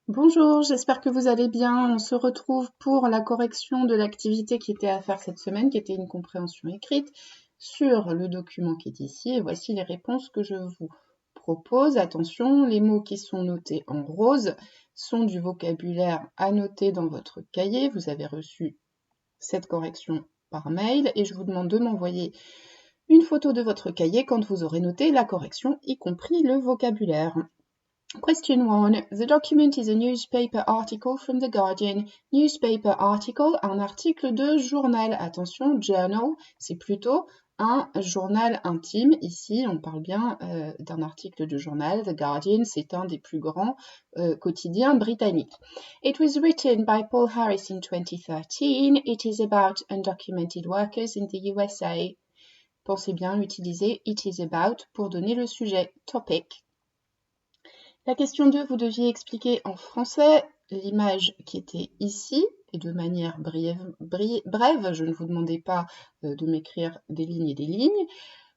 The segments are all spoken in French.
Bonjour, j'espère que vous allez bien. On se retrouve pour la correction de l'activité qui était à faire cette semaine, qui était une compréhension écrite sur le document qui est ici. Et voici les réponses que je vous propose. Attention, les mots qui sont notés en rose sont du vocabulaire à noter dans votre cahier. Vous avez reçu cette correction par mail et je vous demande de m'envoyer une photo de votre cahier quand vous aurez noté la correction, y compris le vocabulaire. Question 1. The document is a newspaper article from The Guardian. Newspaper article, un article de journal. Attention, journal, c'est plutôt un journal intime. Ici, on parle bien d'un article de journal. The Guardian, c'est un des plus grands quotidiens britanniques. It was written by Paul Harris in 2013. It is about undocumented workers in the USA. Pensez bien utiliser it is about pour donner le sujet, topic. La question 2, vous deviez expliquer en français l'image qui était ici, et de manière brève, je ne vous demandais pas de m'écrire des lignes et des lignes.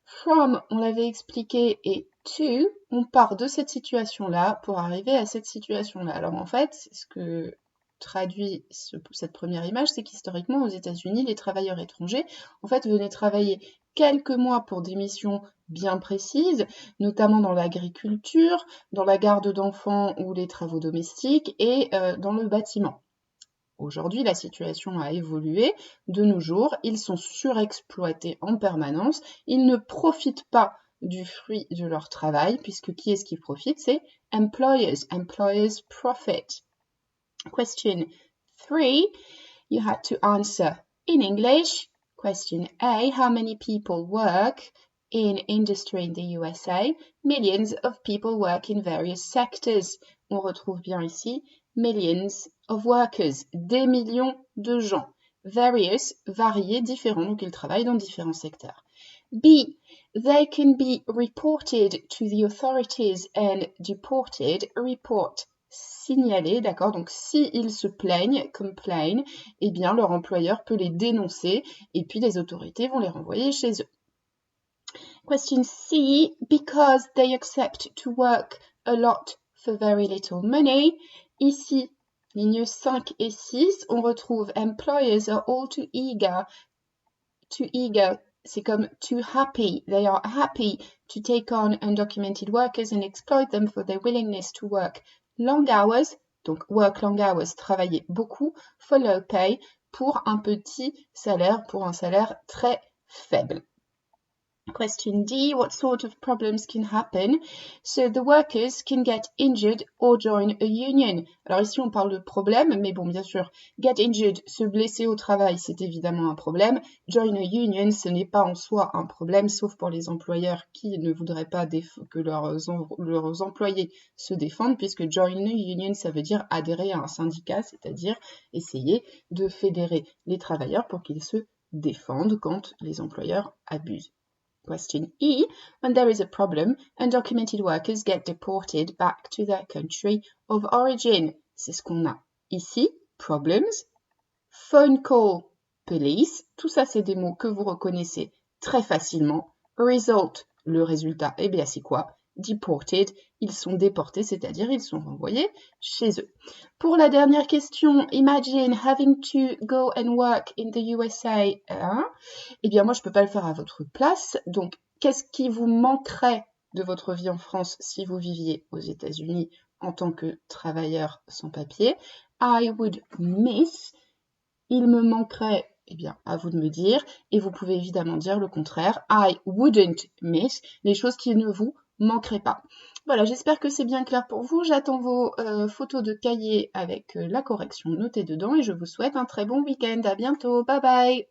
From, on l'avait expliqué, et to, on part de cette situation-là pour arriver à cette situation-là. Alors en fait, ce que traduit cette première image, c'est qu'historiquement, aux États-Unis, les travailleurs étrangers, en fait, venaient travailler quelques mois pour des missions bien précises, notamment dans l'agriculture, dans la garde d'enfants ou les travaux domestiques et dans le bâtiment. Aujourd'hui, la situation a évolué. De nos jours, ils sont surexploités en permanence. Ils ne profitent pas du fruit de leur travail, puisque qui est-ce qui profite? C'est employers. Employers profit. Question 3, you had to answer in English. Question A, how many people work in industry in the USA? Millions of people work in various sectors. On retrouve bien ici millions of workers, des millions de gens. Various, variés, différents, donc ils travaillent dans différents secteurs. B, they can be reported to the authorities and deported. Report, signaler, d'accord? Donc si ils se plaignent, complain, eh bien leur employeur peut les dénoncer et puis les autorités vont les renvoyer chez eux. Question C, because they accept to work a lot for very little money. Ici, lignes 5 et 6, on retrouve employers are all too eager. Too eager, c'est comme too happy. They are happy to take on undocumented workers and exploit them for their willingness to work long hours. Donc work long hours, travailler beaucoup, for low pay, pour un petit salaire, pour un salaire très faible. Question D, what sort of problems can happen? So the workers can get injured or join a union. Alors ici on parle de problème, mais bon bien sûr, get injured, se blesser au travail, c'est évidemment un problème. Join a union, ce n'est pas en soi un problème, sauf pour les employeurs qui ne voudraient pas que leurs employés se défendent, puisque join a union, ça veut dire adhérer à un syndicat, c'est-à-dire essayer de fédérer les travailleurs pour qu'ils se défendent quand les employeurs abusent. Question E, when there is a problem, undocumented workers get deported back to their country of origin. C'est ce qu'on a ici, problems, phone call, police, tout ça c'est des mots que vous reconnaissez très facilement. Result, le résultat, eh bien c'est quoi? Deported, ils sont déportés, c'est-à-dire ils sont renvoyés chez eux. Pour la dernière question, imagine having to go and work in the USA. Eh bien moi je ne peux pas le faire à votre place, donc qu'est-ce qui vous manquerait de votre vie en France si vous viviez aux États-Unis en tant que travailleur sans papier? I would miss, il me manquerait, eh bien à vous de me dire, et vous pouvez évidemment dire le contraire, I wouldn't miss, les choses qui ne vous manqueraient pas. Voilà, j'espère que c'est bien clair pour vous. J'attends vos photos de cahier avec la correction notée dedans et je vous souhaite un très bon week-end. À bientôt, bye bye!